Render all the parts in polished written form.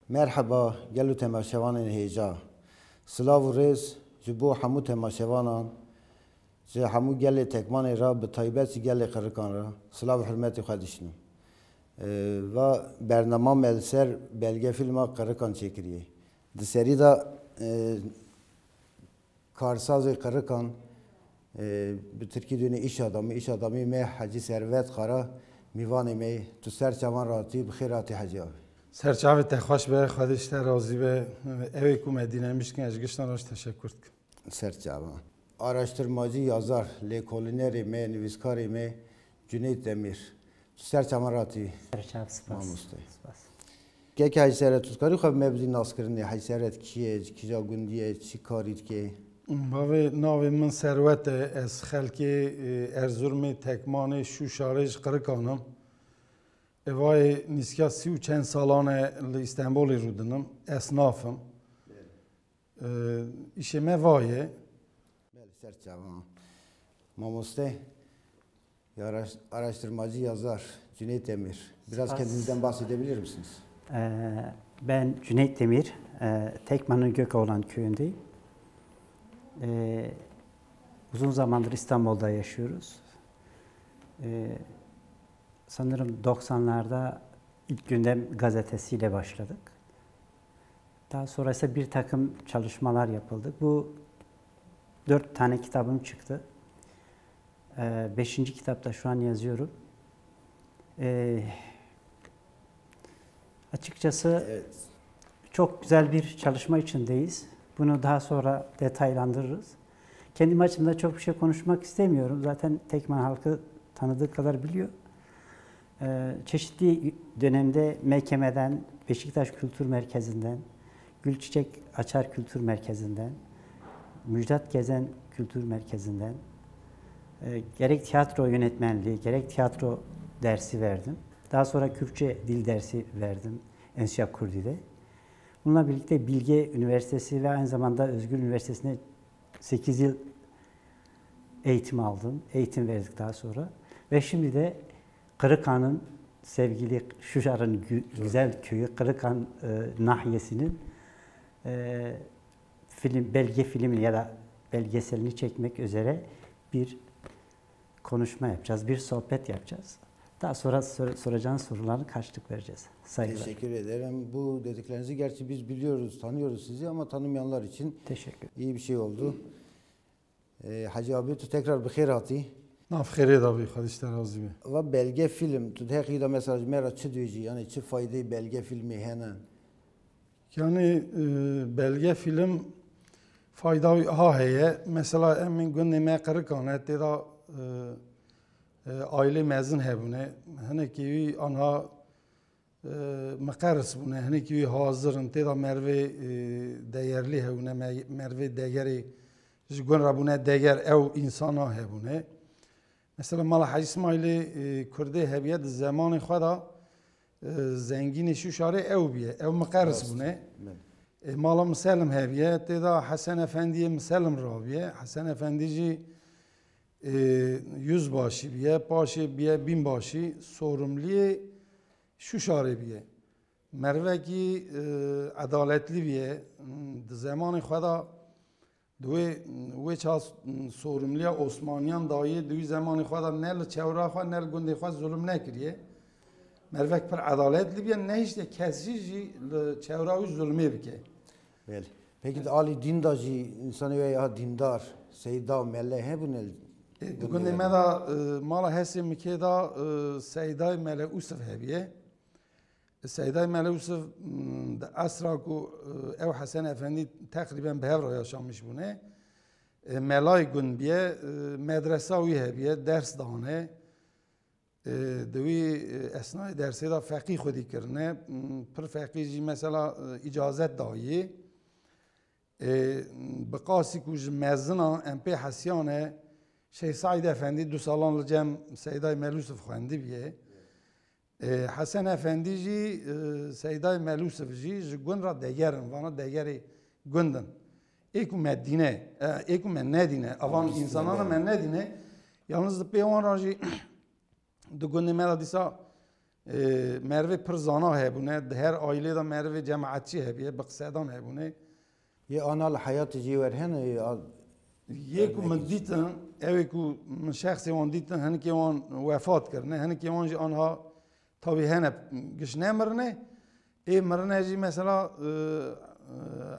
Merhaba, gelu temaşevanên hêja. Silav û rêz ji bo hemû temaşevanan, ji hemû gelê tekmanê re bi taybet jî gelê Qirikan re silav û hirmetê xwe dişînim. Ve bernama me li ser belgefîlma Qirikan çêkiriye. Di serî de karsazê Qirikan bi Tirkî dûnê îş adamî me Hecî Servet Xara mîvanê me tu ser çavan ratî bi xêr hatî hecî avê. Serçavê te xweş be, Xwedê ji te razî be. Evê ku me dînemişkin ez ji giştan re ji teşekkür dikim. Serçavan. Araştırmacı yazar, lêkolînerê me, nivîskarê me Cüneyt Demîr. Tu serçavan ratî mamoste. Keke Hecî Servet tu dikarî xwe bi me bidî naskirinê Hecî Servet kî ye, ji kîja gundî ye, çi karî dike? Bavê navê min Servet e, ez xelkê Erzurumê Tekmanê Şûşarê ji Qirikan im. Evayê nîska sî û çend salan e li İstenbolê rûdinim, esnaf im. İşê me vaye. Serçavan. Mamoste, araştırmacı yazar Cüneyt Demir. Biraz kendinizden bahsedebilir misiniz? Ben Cüneyt Demir, Tekman'ın Gökoğlan köyündeyim. Uzun zamandır İstanbul'da yaşıyoruz. Sanırım 90'larda ilk Gündem gazetesiyle başladık. Daha sonra ise bir takım çalışmalar yapıldı. Bu 4 tane kitabım çıktı. 5. kitapta şu an yazıyorum. Açıkçası evet, çok güzel bir çalışma içindeyiz. Bunu daha sonra detaylandırırız. Kendim açımdan çok bir şey konuşmak istemiyorum. Zaten Tekman halkı tanıdığı kadar biliyor. Çeşitli dönemde MKM'den, Beşiktaş Kültür Merkezi'nden, Gülçiçek Açar Kültür Merkezi'nden, Müjdat Gezen Kültür Merkezi'nden gerek tiyatro yönetmenliği, gerek tiyatro dersi verdim. Daha sonra Kürtçe dil dersi verdim Ensiya Kurdi'de. Bununla birlikte Bilge Üniversitesi ve aynı zamanda Özgür Üniversitesi'nde 8 yıl eğitim aldım. Eğitim verdik daha sonra. Ve şimdi de Qirikan'ın sevgili Şuşar'ın güzel köyü Qirikan nahiyesinin belge filmi ya da belgeselini çekmek üzere bir konuşma yapacağız, bir sohbet yapacağız. Daha sonra soracağınız sorularına karşılık vereceğiz. Saygılar. Teşekkür ederim. Bu dediklerinizi gerçi biz biliyoruz, tanıyoruz sizi ama tanımayanlar için iyi bir şey oldu. Hacı abi tu tekrar bixêr hatî. Navxêrê da bî, Xwedê ji te razî be. Ve belge film, tu dehqî da mesela mera çi duyucu, yani çi faydayı belge filmi hene? Yani belge film fayda ha heye. Mesela emin gundê me Qirikan e têda aile mezin hebûne. Hinekî wî anha meqeris bûne, hinekî wî hazirin têda mervê değerlî hebûne, mervê degerê ji gund re bûne deger ew insana hebûne. Mesela mala Hacı İsmailê Kurdê hebiye di zemanê xwe da zengînê Şûşarê ew biye, ew meqeris bûne. Mala Miselim hebiye têda Hesen Efendiye Miselim rabiye. Hesen Efendi jî yüzbaşî biye, paşê biye binbaşî, sorumliyê Şûşarê biye. Mervekî edaletli biye. Di zemanê xwe da wê ça sorumliya Osmaniyan dayê di wî zemanê xwe da ne li çewra xwe ne li gundê xwe zulm nekiriye. Mervek pir edaletli biye, ne işte kesî jî li çewra wî zulmê bike. Peki alî din da jî insanê wê ya dîndar, seyda mele hebûne? Di gundê me da mala Hesê Mikê da Seydayê Mele Usif hebiye. Seydayê Mele Usif di esra ku ew Hesen Efendi teqrîben bi hev re yaşamış bûne. Melayê gund biye, medresa wî hebiye, ders dane. Di wî esnayê dersê da feqî xwedî kirine. Pir feqî jî mesela icazet dayê. Bi qasî ku ji mezina em pê hesiyan e Şeyh Saîd Efendi 2 salan li cem Seydayê Mele Usif xwendî biye. Hesen Efendi jî Seydayê Mele Usif jî ji gund re degerin, vana degerê gundin. Ê ku me dîne, ê ku me nedîne, avan insanana me nedîne, yalnız di pê wan re jî di gundê me de dîsa مروی پر زانا هبونه هر عائله دا مروی جماعتچی هبیه بقصدان هبونه یه آنال حیات جیور هنه یکو من دیتن اوی کو من شخصی وان دیتن هنی که وان وفات کرنه هنی که وان آنها تابی هنه گش نمرنه ای مرنه جی مثلا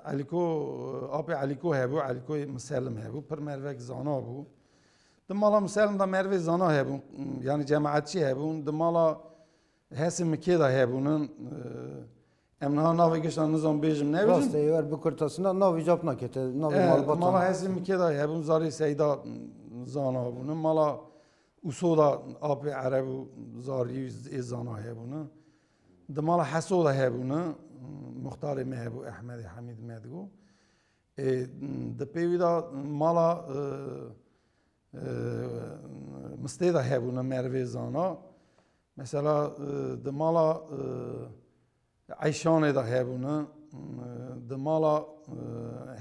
علیکو آب علیکو هبو علیکو مسلم هبو پر مروی زانا بو دمالا مسلم دا مروی زانا هبو یعنی جماعتچی هبون دمالا هستی مکی دا هبونن امنها ناوی گشتن نظام بیجم نبیجم راسته یور بکرتاسنا ناوی جاب نکته ناوی مالبات مالا هستی مکی دا هبون زاری سیدا زانا هبونن مالا اصولا آب عربو زاری زانا هبونن دمالا حسودا هبونن مختار مهبو احمد حمید مدگو دپیویدا مالا مستیدا هبونن مروی زانا مثلا دمالا عیشانه دا هبونه دمالا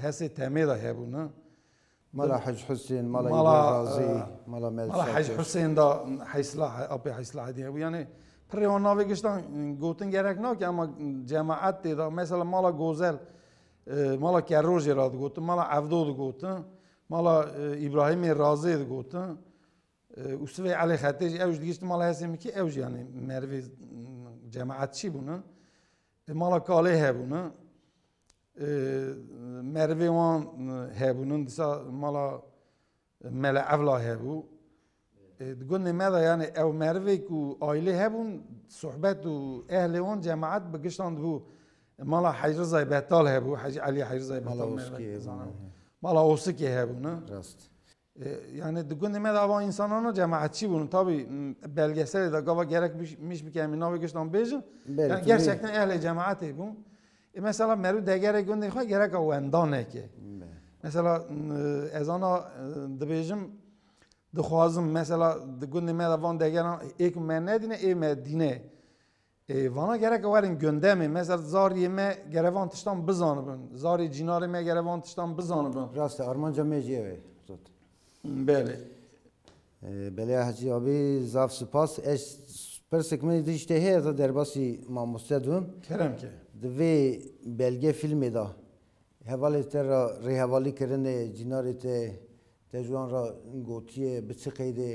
حسی تمی دا هبونه مالا حج حسین مالا مالا غازی مالا مالا حج حسین دا حیسلا آبی حیسلا عدی هبو یعنی پریوان ناوی گشتن گوتن گرک نه که اما جماعت دا مثلا مالا گوزل مالا کروجی را گوتن مالا عبدو گوتن مالا ابراهیم رازی گوتن استوی علی خطیج اوج دیگه مالا هستیم که اوج یعنی مروی جماعت چی بونه مالا کاله هبونه مروی وان هبونن دیسا مالا ملا اولا هبو دگونه ماذا يعني او مروی کو عائله هبون صحبت و اهل وان جماعت بگشتند بو مالا حجرزای بطال هبو حج علی حجرزای بطال مالا اوسکی هبونه راست yani dükkan me dava insanlarına cemaatçi bunun tabi belgesel de gava gerek miş bir kemi navi geçten bejin yani gerçekten ehli cemaati bu mesela meru de gerek günde xo gerek o endane ki mesela ezana de bejim de xwazım mesela dükkan me dava de gelen ek menedine e medine vana gerek varin gündemi mesela zar yeme gerevan tiştan bizanıbın zari cinari me gerevan tiştan bizanıbın راست Armanca meciye بله بله حاجی آبی زاف سپاس اش پرسک من دیشته هی از درباسی ما مستدون کرم که دوی بلگه فیلمی دا حوالی تر ری حوالی کرنه جناری ته تجوان را گوتیه بچه قیده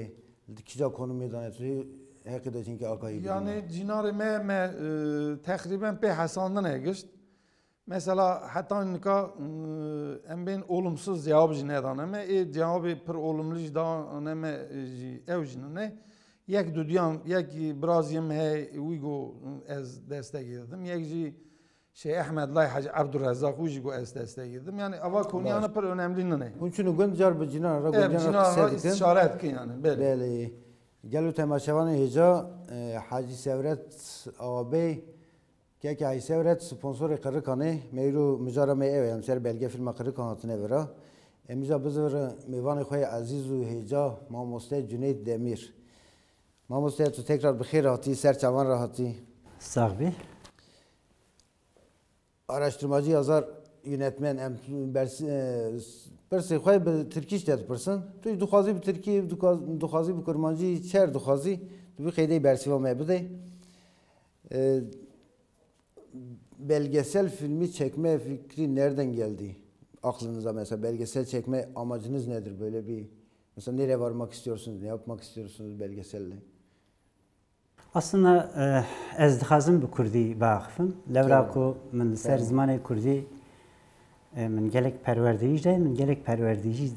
کجا کنومی دانه توی حقی داشتین که آقایی yani cinari me takriben pe hasandan egişt mesela hatta nika em ben olumsuz cevap jinedan ama cevabı per olumlu jidan ama evjin ne yek duyan yek brazim he wigo az destek yedim yek ji şey Ahmed Lay Hacı Abdurrazzak wigo az destek yedim yani ava konu yani per önemli ne bunun için gün car bu cinar ra cinar istişaret ki yani bele gelu temaşavan heca Hacı Sevret ağabey که ای سوارت سپانسر قرقانه میرو مجاره می اویم سر بلگه فیلم قرقانات نورا امیجا بزرگ میوان خوی عزیز و هیجا ماموسته جنید دمیر ماموسته تو تکرار بخیر راحتی سر چوان راحتی صاحبی araştırmacı yazar yönetmen persi خوی به ترکیش داد پرسن تو دخوازی به ترکی دخوازی به کرمانجی چر دخوازی تو bir خیلی برسی و مبده belgesel filmi çekme fikri nereden geldi? Aklınıza mesela belgesel çekme amacınız nedir? Böyle bir mesela nereye varmak istiyorsunuz? Ne yapmak istiyorsunuz belgeselle? Aslında ez dixwazim bi Kurdî biaxivim. Lewra ku min li ser zimanê Kurdî min gelek perwerdeyî de min gelek perwerdeyî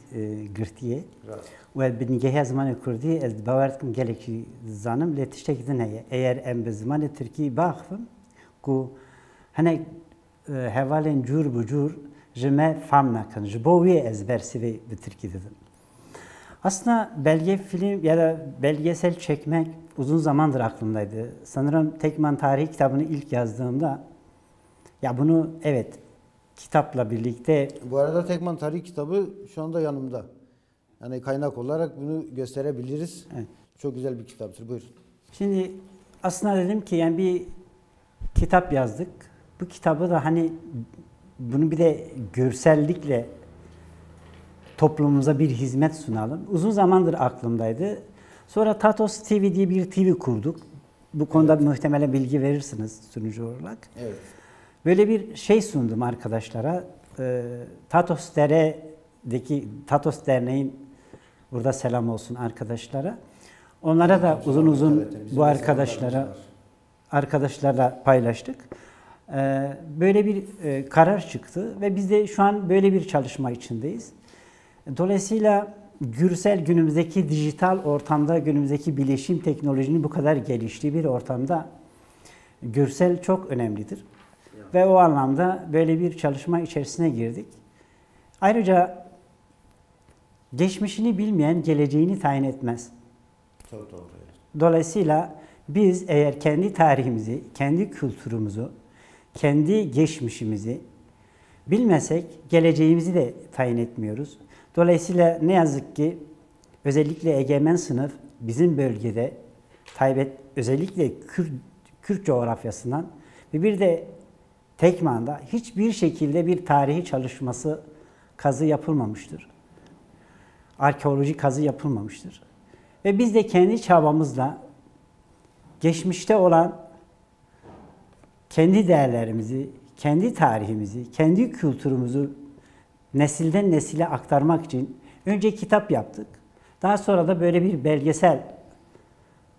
girtiye. Ve bi nigehiya zimanê Kurdî ez bawer dikim gelek jî dizanim lê tiştekî din heye. Eğer em bi zimanê Tirkî biaxivim ku hinek hevalên cûr bi cûr ji me fam nakin. Ji bo wê ez bersivê bi Tirkî didim. Aslında belge film ya da belgesel çekmek uzun zamandır aklımdaydı. Sanırım Tekman Tarihi kitabını ilk yazdığımda ya bunu evet kitapla birlikte... Bu arada Tekman Tarihi kitabı şu anda yanımda. Yani kaynak olarak bunu gösterebiliriz. Evet. Çok güzel bir kitaptır. Buyurun. Şimdi aslında dedim ki yani bir kitap yazdık. Bu kitabı da hani bunu bir de görsellikle toplumumuza bir hizmet sunalım. Uzun zamandır aklımdaydı. Sonra Tatos TV diye bir TV kurduk. Bu konuda muhtemelen bilgi verirsiniz sunucu olarak. Evet. Böyle bir şey sundum arkadaşlara. Tatos Dere'deki Tatos Derneği'nin burada selam olsun arkadaşlara. Onlara da uzun uzun bu arkadaşlarla paylaştık. Böyle bir karar çıktı ve biz de şu an böyle bir çalışma içindeyiz. Dolayısıyla Gürsel günümüzdeki dijital ortamda, günümüzdeki bilişim teknolojinin bu kadar geliştiği bir ortamda Gürsel çok önemlidir. Ve o anlamda böyle bir çalışma içerisine girdik. Ayrıca geçmişini bilmeyen geleceğini tayin etmez. Çok doğru. Dolayısıyla biz eğer kendi tarihimizi, kendi kültürümüzü, kendi geçmişimizi bilmesek geleceğimizi de tayin etmiyoruz. Dolayısıyla ne yazık ki özellikle egemen sınıf bizim bölgede özellikle Kürt coğrafyasından ve bir de Tekman'da hiçbir şekilde bir tarihi çalışması kazı yapılmamıştır. Arkeolojik kazı yapılmamıştır. Ve biz de kendi çabamızla geçmişte olan kendi değerlerimizi, kendi tarihimizi, kendi kültürümüzü nesilden nesile aktarmak için önce kitap yaptık. Daha sonra da böyle bir belgesel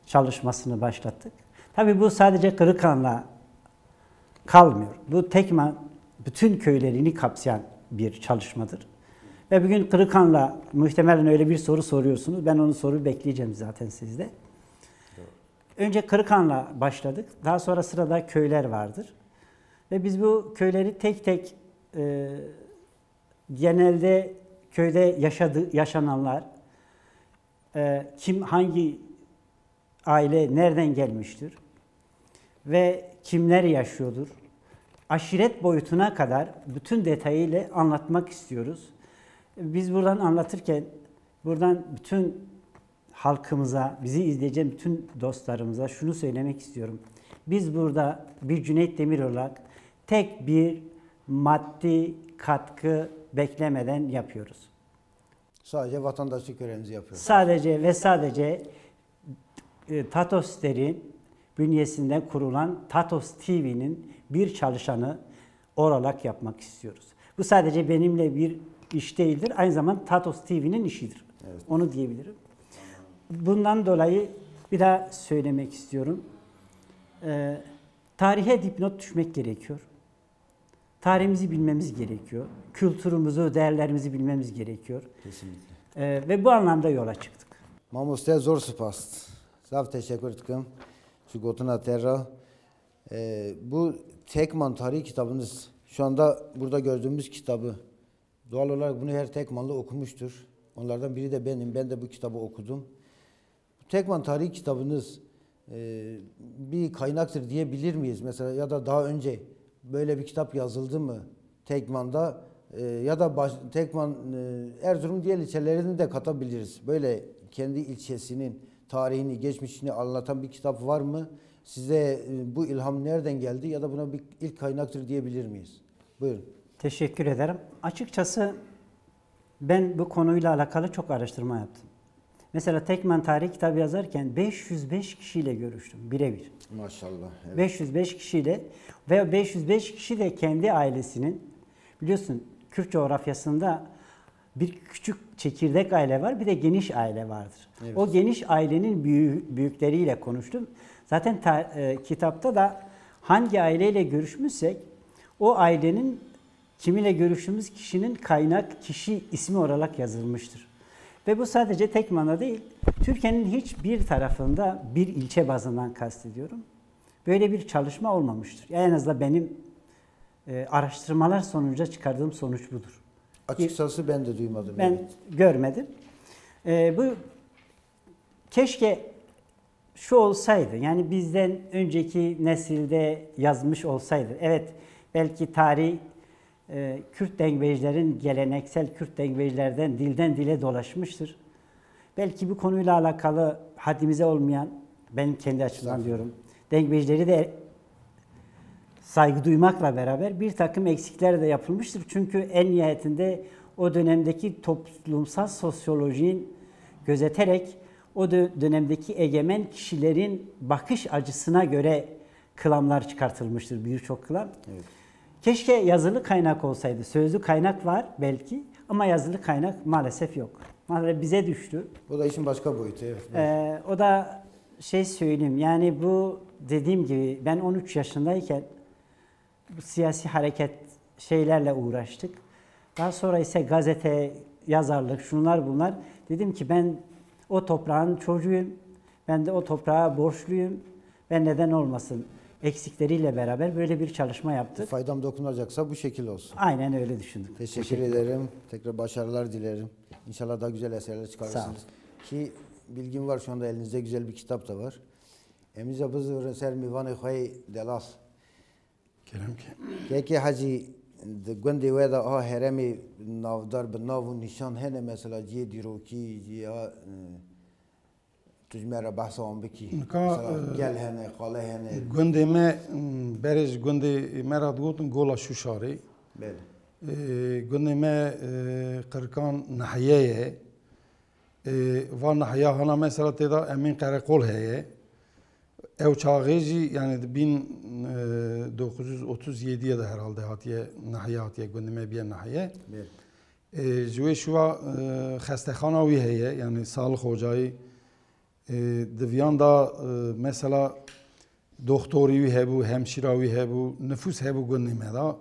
çalışmasını başlattık. Tabii bu sadece Kırıkhan'la kalmıyor. Bu Tekman bütün köylerini kapsayan bir çalışmadır. Ve bugün Kırıkhan'la muhtemelen öyle bir soru soruyorsunuz. Ben onu soru bekleyeceğim zaten sizde. Önce Kırıkhan'la başladık. Daha sonra sırada köyler vardır. Ve biz bu köyleri tek tek genelde köyde yaşananlar, kim hangi aile nereden gelmiştir ve kimler yaşıyordur, aşiret boyutuna kadar bütün detayıyla anlatmak istiyoruz. Biz buradan anlatırken, buradan bütün halkımıza, bizi izleyeceğim bütün dostlarımıza şunu söylemek istiyorum. Biz burada bir Cüneyt Demir olarak tek bir maddi katkı beklemeden yapıyoruz. Sadece vatandaşlık görevimizi yapıyoruz. Sadece ve sadece Tatos'lerin bünyesinden kurulan Tatos TV'nin bir çalışanı olarak yapmak istiyoruz. Bu sadece benimle bir iş değildir. Aynı zamanda Tatos TV'nin işidir. Evet. Onu diyebilirim. Bundan dolayı bir daha söylemek istiyorum. Tarihe dipnot düşmek gerekiyor. Tarihimizi bilmemiz gerekiyor. Kültürümüzü, değerlerimizi bilmemiz gerekiyor. Kesinlikle. Ve bu anlamda yola çıktık. Mamoste zor spas. Zav teşekkür ederim. Şu Gotuna Terra. Bu Tekman tarihi kitabınız. Şu anda burada gördüğümüz kitabı. Doğal olarak bunu her Tekmanlı okumuştur. Onlardan biri de benim. Ben de bu kitabı okudum. Tekman tarihi kitabınız bir kaynaktır diyebilir miyiz? Mesela ya da daha önce böyle bir kitap yazıldı mı Tekman'da ya da Tekman Erzurum diğer ilçelerini de katabiliriz. Böyle kendi ilçesinin tarihini, geçmişini anlatan bir kitap var mı? Size bu ilham nereden geldi ya da buna bir ilk kaynaktır diyebilir miyiz? Buyurun. Teşekkür ederim. Açıkçası ben bu konuyla alakalı çok araştırma yaptım. Mesela Tekman tarihi kitabı yazarken 505 kişiyle görüştüm, birebir. Maşallah. Evet. 505 kişiyle ve 505 kişi de kendi ailesinin, biliyorsun Kürt coğrafyasında bir küçük çekirdek aile var, bir de geniş aile vardır. Evet. O geniş ailenin büyükleriyle konuştum. Zaten kitapta da hangi aileyle görüşmüşsek o ailenin kiminle görüştüğümüz kişinin kaynak kişi ismi olarak yazılmıştır. Ve bu sadece Tekman'da değil, Türkiye'nin hiçbir tarafında bir ilçe bazından kastediyorum. Böyle bir çalışma olmamıştır. En azından benim araştırmalar sonucu çıkardığım sonuç budur. Açıkçası ben de duymadım. Ben görmedim. Bu keşke şu olsaydı, yani bizden önceki nesilde yazmış olsaydı. Evet, belki tarih Kürt dengecilerin geleneksel Kürt dengecilerden dilden dile dolaşmıştır. Belki bu konuyla alakalı haddimize olmayan, ben kendi açımdan diyorum, dengecileri de saygı duymakla beraber bir takım eksikler de yapılmıştır. Çünkü en nihayetinde o dönemdeki toplumsal sosyolojinin gözeterek o dönemdeki egemen kişilerin bakış açısına göre kılamlar çıkartılmıştır, birçok kılam. Evet. Keşke yazılı kaynak olsaydı. Sözlü kaynak var belki ama yazılı kaynak maalesef yok. Maalesef bize düştü. Bu da işin başka boyutu. Evet. O da şey söyleyeyim, yani bu dediğim gibi ben 13 yaşındayken bu siyasi hareket şeylerle uğraştık. Daha sonra ise gazete, yazarlık, şunlar bunlar. Dedim ki ben o toprağın çocuğuyum. Ben de o toprağa borçluyum. Ben neden olmasın? Eksikleriyle beraber böyle bir çalışma yaptık. Faydam dokunacaksa bu şekil olsun. Aynen öyle düşündük. Teşekkür ederim. Tekrar başarılar dilerim. İnşallah daha güzel eserler çıkarırsınız. Sağ olun. Ki bilgim var, şu anda elinizde güzel bir kitap da var. Emize bızı reser mivanı khoy delas. Kerem ki. Keki hacı gündi ve da heremi navdar be navu nişan hene mesela ciye diroki ciye tujmera bahsa on biki. Gel hene qale hene. Gündi me beriz gündi merad gotun gola şuşari. Bel. Gündi me kırkan nahiye. Van nahiye hana mesela teda emin karakol heye. Ev çağıcı yani 1937'ye de herhalde hatiye nahiye hatiye gündeme bir nahiye. Bel. Jüve şuva xestexana wî heye yani sağlık hocayı diviyan da mesela doktorî wî hebû, hemşira wî hebû, nüfus hebû gündeme da,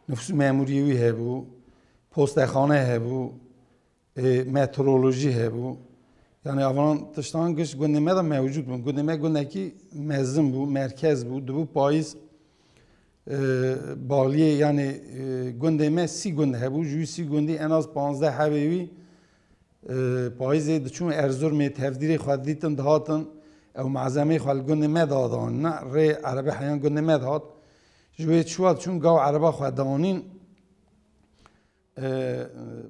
nüfus memurî wî hebû, postexane hebû, meteoroloji hebû. Yani avan tıştan kış gündeme de mevcut bu. Gündeme gündeki mezun bu, merkez bu. Bu payız bağlıya yani gündeme si günde hebu, jüy si günde en az 15 hebevi payız çun Erzurum'e tevdiri xwedditin dağıtın ev malzeme xwal gündeme dağıdan. Ne re Arabi hayan gündeme dağıt. Jüy çuvat çun gav Araba xweddanin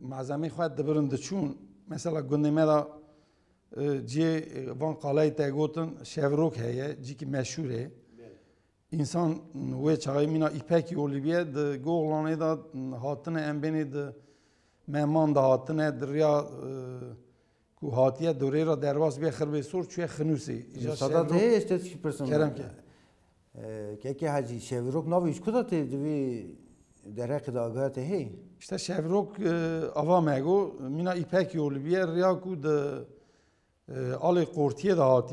malzeme xwed dibirin çun mesela gündeme da ciye van qalayı tegotin şevrok heye, ciki meşhur he. İnsan ve çaymina ipek yolibiye de goğlanı da hatine embeni de meman da hatine derya ku hatiye dorera dervas bir xirbe sor çuye xnusi. Sada de estetik person. Kerem ki. Keki hacı şevrok navi iş kuda te devi derek da agate hey. İşte şevrok ava mego mina ipek yolibiye riya ku de Ali Kortiye da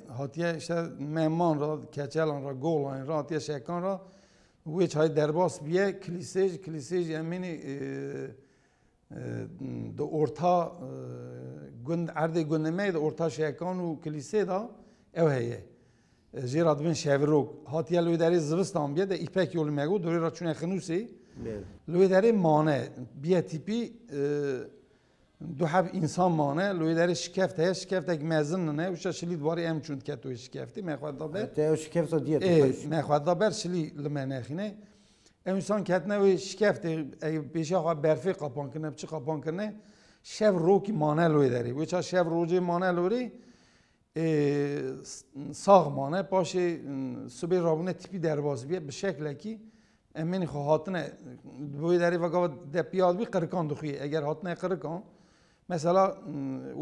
hatiye işte meman ra, keçelan ra, golan ra, hatiye şekan ra ve çay derbas biye kilisej emini de orta erde gündeme de orta şekan u kilise da ev heye. Jira dvin şevrok hatiye lüderi zıvıstan biye de ipek yolu mego dori ra çune xnusi lüderi mane biye tipi دو حب انسان مانه لوی داره شکفته شکفته که مزن نه وش شلید واری ام چون که توی شکفتی میخواد دابر te o şikayet diye میخواد دابر شلی لمناخینه انسان کتنه و شکفته بیشه خوا برفی قپان کنه چی قپان کنه شب روکی مانه لوی داری وش شب روزی مانه لوری ساغ مانه باشه صبح رابونه تیپی درواز بیه به شکلی که امین خواهاتنه بوی داری وقت دپیاد بی قرکان دخویه اگر هاتنه قرکان mesela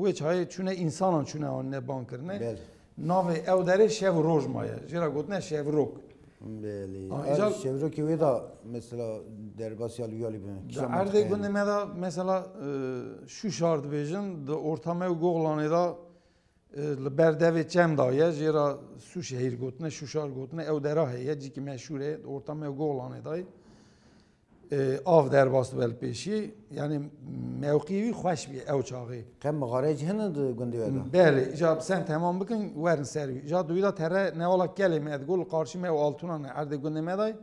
o çay çune insanın çune anne bankırne nave evdere şev rojmaya jira gotne şevrok beli şevrok ki da mesela derbasiyal yali ben erde günde mesela şu şart bejin de ortama goğlanı da berdeve çem daya jira su şehir gotne şu şar gotne evdera heye ciki meşhure ortama goğlanı da av derbast vel peşi yani mevkiyi hoş bir ev çağı. Kem mağaraj hene de gündü veda. Beli, jab sen tamam bakın verin servi. Ja duyda tere ne olak gelme et gol karşı mev altına ne erde günde meday.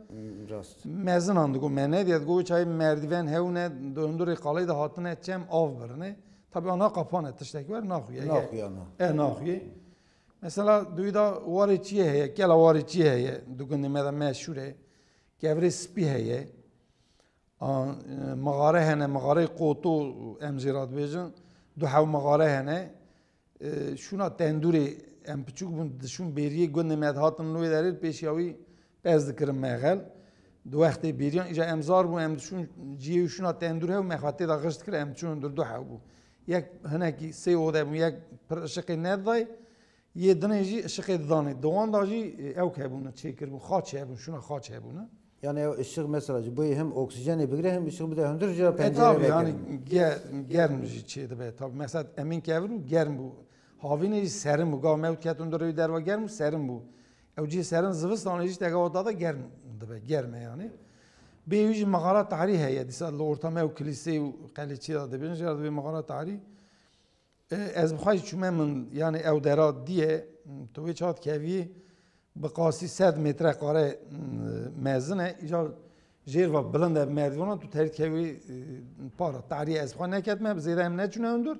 Rast. Mezun andı go mene diye go çay merdiven hevne döndürü kalayı da hatın edeceğim av birine. Tabi ana kapan etiştek ver nahuye. Nahuye ana. Nahuye. Mesela duyda var içiye heye, gela var içiye heye. Günde meda meşhure. Gevre spi heye. مغاره هنه مغاره قوتو امزیرات بیجن دو حو مغاره هنه شونا تندوری ام پچوک بون دشون بیریه گند مدهاتن لوی دارید پیشیاوی باز دکرم مغل دو وقتی بیریان ایجا امزار بو ام دشون جیو شونا تندوره و مخاطی دا غشت کرد ام چون دو حو بو یک هنکی سه اوده بون یک پر اشق ندای یه دنه جی اشق دانه دوان داجی او که بونه چه کر بون خاچه بون شونه خاچه بونه Yani ışık mesela bu hem oksijeni bigre hem ışık bir de hündürce pencere tabii yani germ çeydi be tabii mesela emin ki evru germ bu havine serin bu gav mevt ket under der ve germ serin bu evci serin zıvıstan hiç tega odada germ be germe yani بيجي مغارات تاريخ هي دي صار لورتا ما وكليسي وقالتشي هذا بينجر دي مغارات تاريخ از بخواي شو من يعني او درات دي توي چات كيفي بقاسي 100 متر قاره مزنه اجا جير و بلند مردونا تو تريت كيفي بارا تاريخ از بخواي نكت ما زيد هم نچونه اندر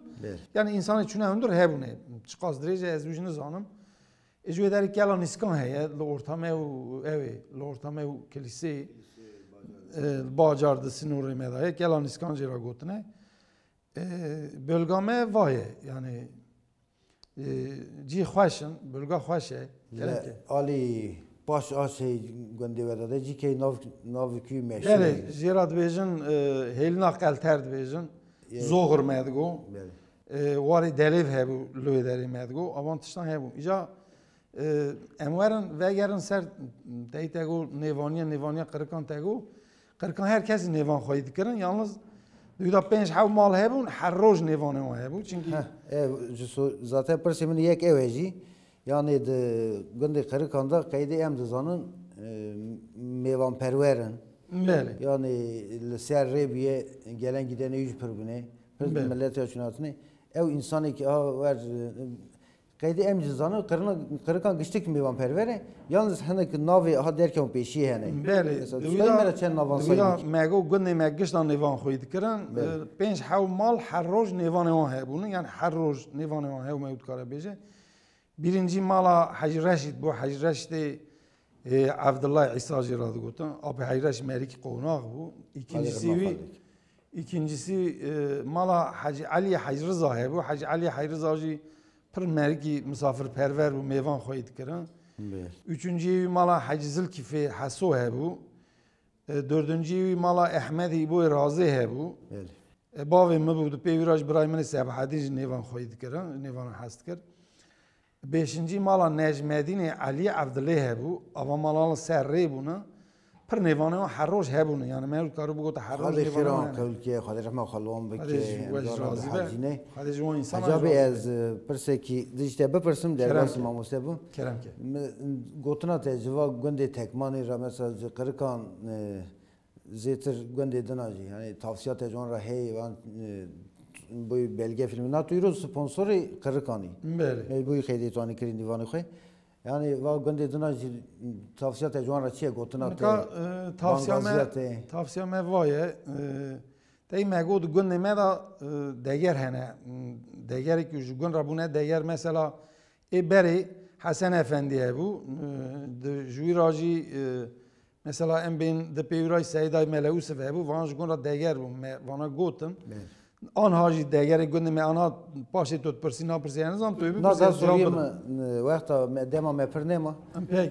يعني انسان چونه اندر هبونه چقاس درجه از وجن زانم اجو در كلا نسكان هي لورتا ما و اوي لورتا ما وكليسي باجارد سنور مدایه کلان اسکانجی را گوتنه بلگامه وایه یعنی جی خوشن بلگا خوشه علی باش آشی گنده وداده جی که ناو کی میشه بله جیراد بیجن هیل نقل ترد بیجن زوغر مدگو واری دلیو هبو لوی داری مدگو آوانتشتان هبو ایجا امورن وگرن سر تایتگو نیوانیا قرکان تگو قرکان هر کسی نیوان خواهید کردن یالنز دویدا 5 حو مال هبون هر روز نیوانه ما هبون چونکی zaten persimin yek eveci yani de günde qirqanda qayda hem zanın mevan perverin yani ser rebiye gelen gidene yüz perbine millet yaşınatını ev insanı ki var qayda hem zanın qirqan giştik mevan pervere yalnız hani navi ha derken peşi hani دویدا مگو گنده مگشتان نیوان خواهید کردن 5 حو مال هر روز نیوانه ما هبونه یعنی هر روز نیوانه ما هبو میود کاره بیجه birinci mala Hacı Reşit bu Hacı Reşit Abdullah İsa Ciradi gotun. Abi Hacı Reşit Melik konak bu. İkincisi mala Hacı Ali Hacı Rıza bu. Hacı Ali Hacı Rıza'cı pır merki misafirperver bu meyvan koydu kiran. Üçüncü mala Hacı Zülkife Haso bu. Dördüncü mala Ahmed İbo Razı bu. Bavim mi bu peviraj Brahim'in sebhadici nevan koydu kiran. Nevan hast kir. Beşinci mala Necmeddin Ali Abdullah bu. Ama mala Serre bunu. پر نیوانه ها هر روز هبونه یعنی من کارو بگو هر روز نیوانه کل که خود رحمه خلوان بکه خودش جو انسان عجبی از پرسه کی دیشته بپرسم در راست ماموسه بو کرم که گوتنا تجوا گنده تکمانی را مثلا قرکان زیتر گنده دناجی یعنی tavsiyat جوان را هی وان bu belge filmi natuyru sponsoru qirqani بله bu xeydi tani kirin divani xoy yani va gönde dina tavsiyat ejwan ra çiye gotuna te tavsiyeme vaye tey megod gönde me da deger hene deger ki gün rabune deger mesela beri Hasan Efendi bu de juiraji mesela en bin de peyray Seyday Meleusef bu vanj gün ra deger bu vana goten آنها جی دیگری گنده می آنها پاشی توت پرسی نپرسی نزدم توی نه در سویم وقتا دما مپرنه ما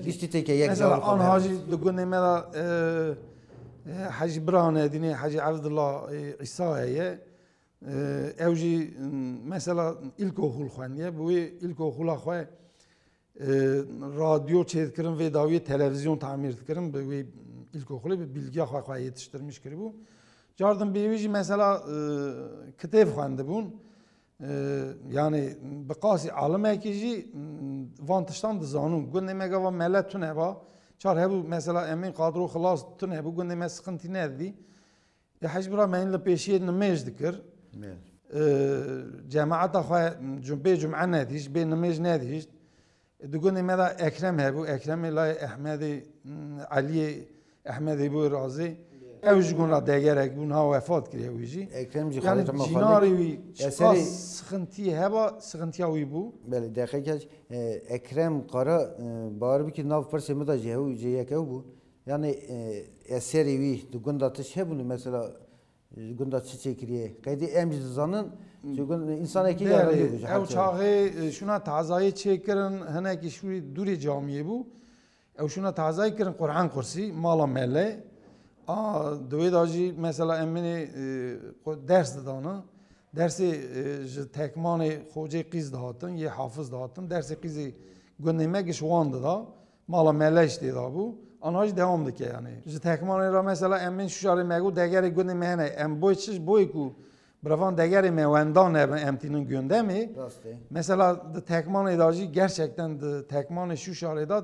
گشتی تی که یک مثلا آنها جی دو گنده می دا حج برانه دینه حج عبدالله عیسی هیه اوجی مثلا ایلکو خول خوانیه بوی ایلکو خولا خواه رادیو چید کرن و داوی تلویزیون تعمیر کرن بوی ایلکو خوله به bilgi خواه yetiştirmiş kiri bu. Jardım bir mesela kitap xwende bun yani baqasi alim ekici vantıştan da zanun günde mega ve melet tune ba çar hebu mesela emin kadro xalas tune bu günde mes sıkıntı nerede ya hacbra menle peşiye namaz dikir cemaat xwa cumbe cum'a nediş be namaz nediş دگونه مدا اکرم هبو اکرم لای احمد علی احمد ابو رازی اوج گون را دیگرک بون ها وفات کردی اوجی اکرم جی یعنی خالد ما جناری وی شخص سخنتی هوا سخنتی هایی بو بله دقیقاً اکرم قرا بار بی که ناف پرسی مدا جهو جیه که بو yani eseri وی دگون داتش هبونی مثلا دگون دات چی کریه قیدی امروز زنن چون انسان کی یاری او چاقه شونا تعزای چیکرن هنه کی شوی دوری جامعه بو او شونا تعزای کرن قرآن قرسی مالا مله دوی داجی مثلا امینی درس دادن dersi ji tekmanê Xocê Qîz dihatin, yê Hafız dihatin, dersê Qîzê gundê me gişwan dida, mala meleş tê da bû, an jî devam dike yani. Ji tekmanê ra mesela em bên şûşarê me got degerê gundê me hene, em boy çiş boy ku Bravan degerê me wendan nebin em tînin gündemê. Mesela di tekmanê da jî gerçekten di tekmanê Şûşarê da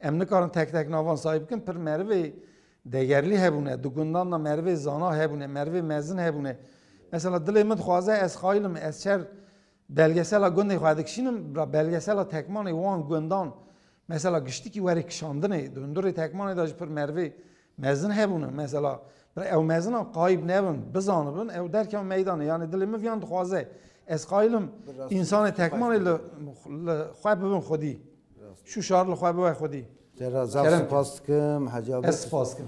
em nikarin tek navan sahip bikin, pir merivê degerlî hebûne, di gundan da merivê zana hebûne, merivê mezin hebûne. Mesela dilê min dixwaze ez xayilim ez çer belgesela gundê xwe dikişînim, belgesela tekmanê wan gundan mesela giştikî werî kişandinê, di hundirê tekmanê da jî pir merivê mezin hebûne. Mesela ew mezinan qayîb nebin, bizanibin, ew derkev meydanê. Yani dilê min viyan dixwaze ez xayilim însanê tekmanê li xwe bibin xwedî. Şûşar li xwe bibe xwedî. Zera zaf spas dikim Hacı abi. Ez spas dikim.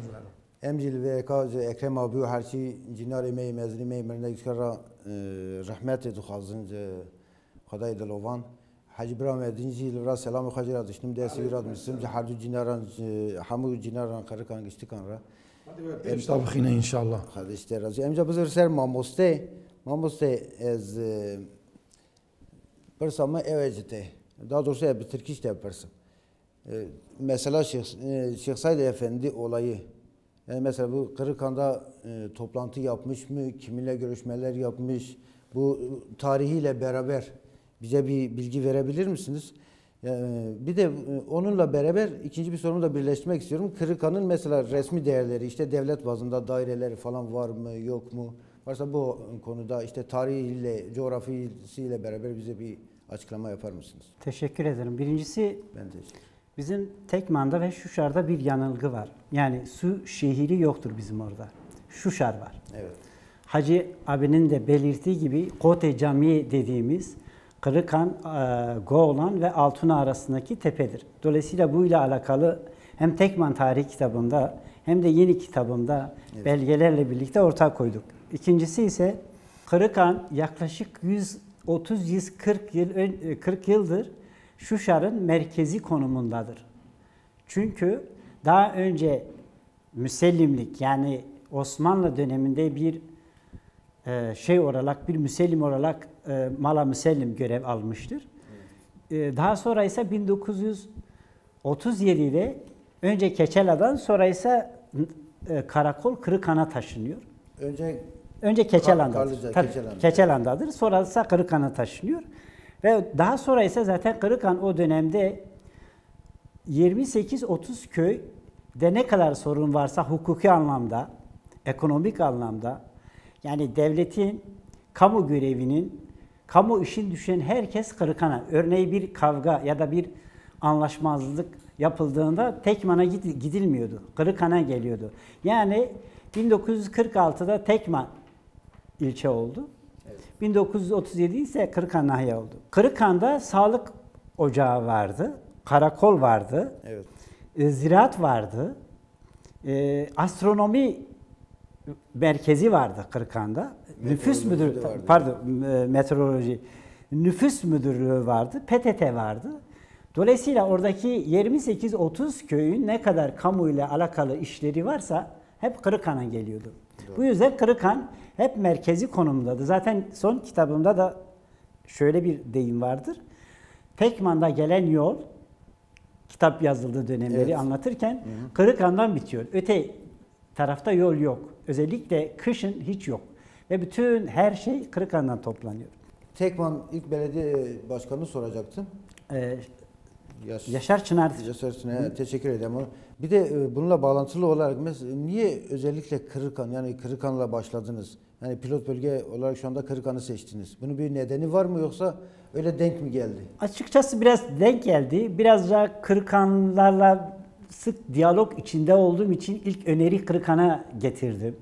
Em jî li vê eka Ekrem abi û herçî cinarê me mezînê me mirne dikara rahmetê dixwazin ji Xwedayê dilovan. Hacı Birammedîn jî li vir selamê xwe jî ra diştim destê wî ra dimisim ji her du cinaran hemû cinaran qerikan giştikan ra. Pêşta bixîne inşallah. Xwedî razî. Em jî bizir ser mamostê. Mamostê ez pirsa me ew ji te. Daha doğrusu ev bi Tirkiş de pirsim. Mesela Şeyh Said Efendi olayı. Yani mesela bu Kırıkhan'da toplantı yapmış mı? Kiminle görüşmeler yapmış? Bu tarihiyle beraber bize bir bilgi verebilir misiniz? Bir de onunla beraber ikinci bir sorumu da birleştirmek istiyorum. Kırıkhan'ın mesela resmi değerleri, işte devlet bazında daireleri falan var mı, yok mu? Varsa bu konuda işte tarihiyle, coğrafisiyle beraber bize bir açıklama yapar mısınız? Teşekkür ederim. Birincisi Ben teşekkür. bizim Tekman'da ve Şuşar'da bir yanılgı var. Yani su şehri yoktur bizim orada. Şuşar var. Evet. Hacı abinin de belirttiği gibi Kote Camii dediğimiz Kırıkhan, Goğlan ve Altuna arasındaki tepedir. Dolayısıyla bu ile alakalı hem Tekman Tarih kitabında hem de yeni kitabımda belgelerle birlikte ortaya koyduk. İkincisi ise Kırıkhan yaklaşık 130-140 yıldır Şuşar'ın merkezi konumundadır. Çünkü daha önce müsellimlik yani Osmanlı döneminde bir bir müsellim olarak Mala Müsellim görev almıştır. Daha sonra ise 1937'de önce Keçela'dan sonra ise karakol Kırıkhan'a taşınıyor. Önce Keçelan'dadır. Keçelan'dadır. Sonra ise Kırıkhan'a taşınıyor. Ve daha sonra ise zaten Kırıkhan o dönemde 28-30 köyde ne kadar sorun varsa hukuki anlamda, ekonomik anlamda yani devletin, kamu görevinin, kamu işin düşen herkes Kırıkhan'a. Örneğin bir kavga ya da bir anlaşmazlık yapıldığında Tekman'a gidilmiyordu. Kırıkhan'a geliyordu. Yani 1946'da Tekman ilçe oldu. 1937 ise Kırıkhan Nahiye oldu. Kırıkhan'da sağlık ocağı vardı, karakol vardı, ziraat vardı, astronomi merkezi vardı Kırıkhan'da, nüfus müdürlüğü, meteoroloji, nüfus müdürlüğü vardı, PTT vardı. Dolayısıyla oradaki 28-30 köyün ne kadar kamuyla alakalı işleri varsa hep Kırıkhan'a geliyordu. Doğru. Bu yüzden Kırıkhan hep merkezi konumdadır. Zaten son kitabımda da şöyle bir deyim vardır. Tekman'da gelen yol, kitap yazıldığı dönemleri anlatırken Kırıkhan'dan bitiyor. Öte tarafta yol yok. Özellikle kışın hiç yok. Ve bütün her şey Kırıkhan'dan toplanıyor. Tekman ilk belediye başkanını soracaktım. Yaşar Çınar. Yaşar Çınar. Teşekkür ederim. Bir de bununla bağlantılı olarak mesela niye özellikle Kırıkhan yani Kırıkhan'la başladınız? Yani pilot bölge olarak şu anda Kırıkhan'ı seçtiniz. Bunun bir nedeni var mı yoksa öyle denk mi geldi? Açıkçası biraz denk geldi. Biraz da Kırıkhanlarla sık diyalog içinde olduğum için ilk öneri Kırıkhan'a getirdim.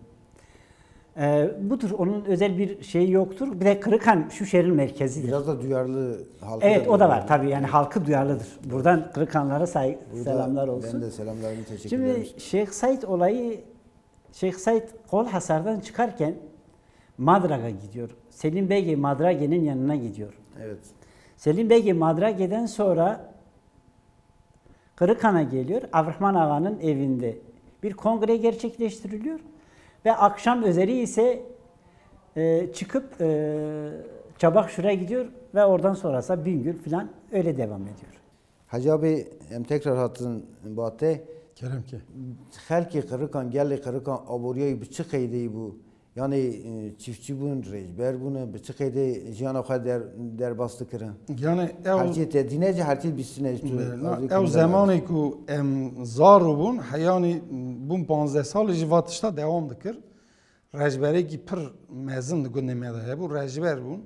Budur. Onun özel bir şeyi yoktur. Bir de Kırıkhan şu şehrin merkezidir. Biraz da duyarlı halkı. Evet o da var tabii. Yani halkı duyarlıdır. Buradan Kırıkhanlara selamlar olsun. Ben de selamlarımı teşekkür Şimdi ederim. Şeyh Said olayı Şeyh Kolhasar'dan çıkarken Madrag'a gidiyor. Selim Bey Madrage'nin yanına gidiyor. Evet. Selim Bey Madrage'den sonra Kırıkhan'a geliyor. Avrahman Ağa'nın evinde bir kongre gerçekleştiriliyor. Ve akşam üzeri ise Çıkıp Çabak şuraya gidiyor ve oradan sonrası Bingöl falan öyle devam ediyor. Hacı abi em tekrar hatın batte. Kerem ki. Xelki Kırıkan, gelli Kırıkan aboriyayı bir çıkaydı bu. Yani çiftçi bun, rejber bunu bir çıkaydı jiyana xwe derbastı kırın. Yani Herçi tedinece herçi bisine. ev zamanı ku em zaru bun hayani bun 15 sal ji vatışta devam dikir. Rejberi ki pir mezin digunne medaye bu rejber bun.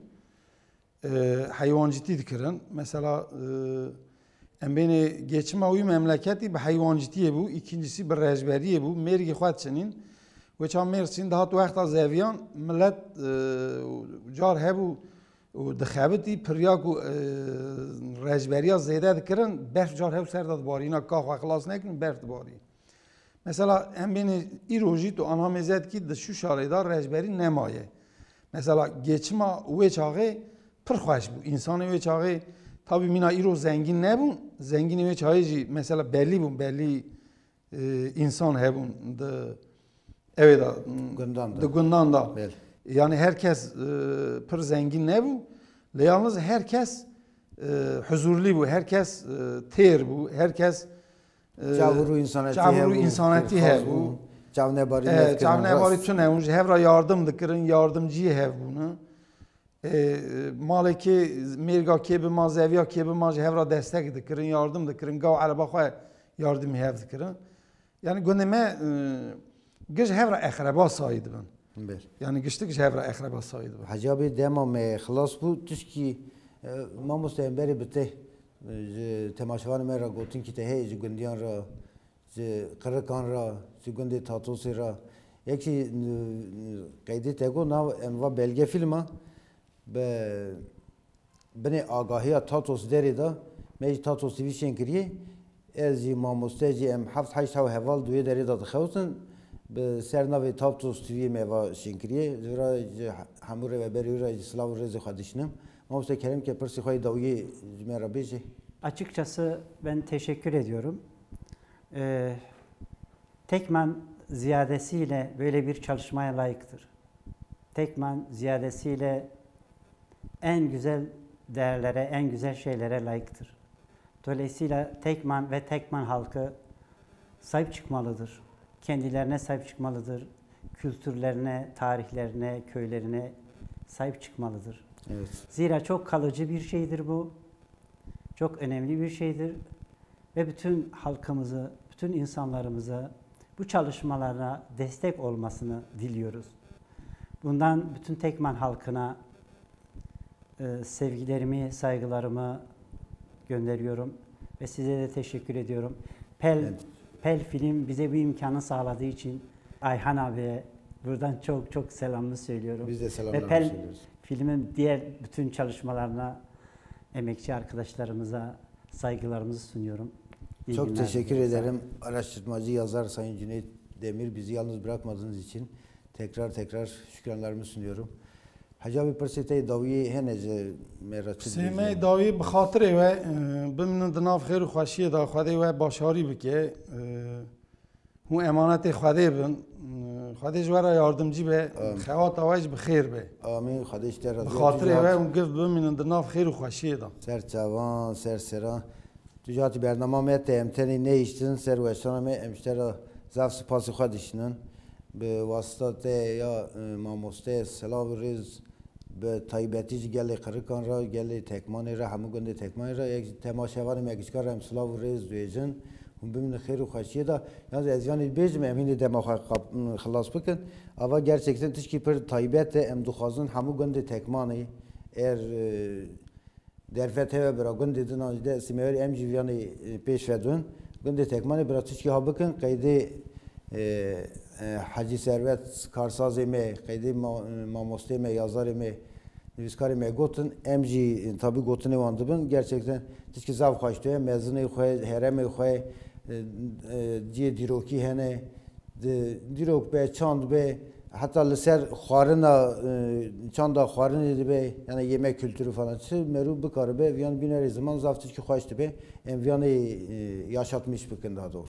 Hayvancıtı dikirin. Mesela em beni geçme uyu memleketi bir hayvancıtıye bu. İkincisi bir rejberiye bu. Mergi xwatçinin. Ve çam mersin daha tuğakta zeviyan millet car hebu dixabiti pirya ku rejberiya zêde dikirin berf car hebu ser da barîna ka xwe xilas nekin berf dibarî. Mesela em beni îrojî tu anamêzet ki di şu şarê da rejberî nemaye. Mesela geçma wê çaxê pir xweş bû. İnsanê wê çaxê tabii mina îro zengin nebûn. Zenginê wê çaxê jî mesela belli bûn belli insan hebûn di evet da gundan da. Yani herkes pır zengin ne bu? Yalnız herkes huzurlu bu, herkes ter bu, herkes Çavuru insaneti hev bu. Çavnebari tune unj hevra yardım dikirin, yardımcı hev bunu. Maleki mirga kebi mazeviya kebi maj hevra destek dikirin, yardım dikirin, gav araba xwe yardım hev dikirin. Yani gündeme گش هفره اخربا ساید بن. یعنی گشته گش هفره اخربا ساید بن. Hacı abi demam خلاص bu tişki ma mustemberi bite temaşavan mera gotin ki tehe gundiyan ra Kırıkan ra gundi tatosi ra yekşi kaydı tego nav enva belge filma be beni agahiya tatos deri da mej tatos TV şenkriye ez mamosteci em haft haş tav heval duye deri da xawtin به سرناوی تاپ توستوی میوه شنکریه زیرا همور و بریوره سلاو رز خودشنم ما بس کریم که پرسی خواهی داویی جمعه بیشه. Açıkçası ben teşekkür ediyorum. Tekman ziyadesiyle böyle bir çalışmaya layıktır. Tekman ziyadesiyle en güzel değerlere, en güzel şeylere layıktır. Dolayısıyla Tekman ve Tekman halkı sahip çıkmalıdır. Kendilerine sahip çıkmalıdır. Kültürlerine, tarihlerine, köylerine sahip çıkmalıdır. Evet. Zira çok kalıcı bir şeydir bu. Çok önemli bir şeydir. Ve bütün halkımızı, bütün insanlarımıza bu çalışmalarına destek olmasını diliyoruz. Bundan bütün Tekman halkına sevgilerimi, saygılarımı gönderiyorum. Ve size de teşekkür ediyorum. Pel Film bize bu imkanı sağladığı için Ayhan abiye buradan çok çok selamını söylüyorum. Biz de selamlar ve Pel söylüyoruz. Filmin diğer bütün çalışmalarına, emekçi arkadaşlarımıza saygılarımızı sunuyorum. İyi çok günler teşekkür diliyorum. ederim. Araştırmacı yazar Sayın Cüneyt Demir bizi yalnız bırakmadığınız için tekrar şükranlarımı sunuyorum. Hacı abi persite daviye henece merak سیمه داوی به خاطر و بمن دناف خیر و خوشی دا خواده و باشاری بکه هو امانت خواده بن خواده جوارا یاردمجی به خوات آواج بخیر به Amin. Kardeş de razı به خاطر و اون گفت بمن دناف خیر و خوشی دا Serçavan, sersera. Tücati bernamamı temteni ne iştin? Serveştanamı emştera zaf spası khadişinin. Be vasıtate ya mamoste selav riz به تایبتی گلی خرکان را گلی تکمانی را همه گنده تکمانی را یک تماشاوان مگشکار هم سلاو ریز دویجن هم ببین خیر و خوشیه دا یعنی از یعنی بیجم همین دماغ خلاص بکن اما gerçekten تشکی پر تایبت ام دخوازن همه گنده تکمانی درفته و برا گنده دنانجده سیمهوری ام جویانی پیش ودون گنده تکمانی برا تشکی ها بکن قیده Hacı Servet Karsazı me, kaydı mamoste me, yazarı me, nüviskari me gotun, emci tabi gotun evandıbın gerçekten tişki zav kaçtı, mezunu xoy, hereme xoy, diye diroki hene, dirok be, çand be, hatta liser xarına, çanda xarın idi be, yani yemek kültürü falan, meru bıkarı be, yani bineri zaman zav tişki kaçtı be, yani yaşatmış bıkın daha doğrusu.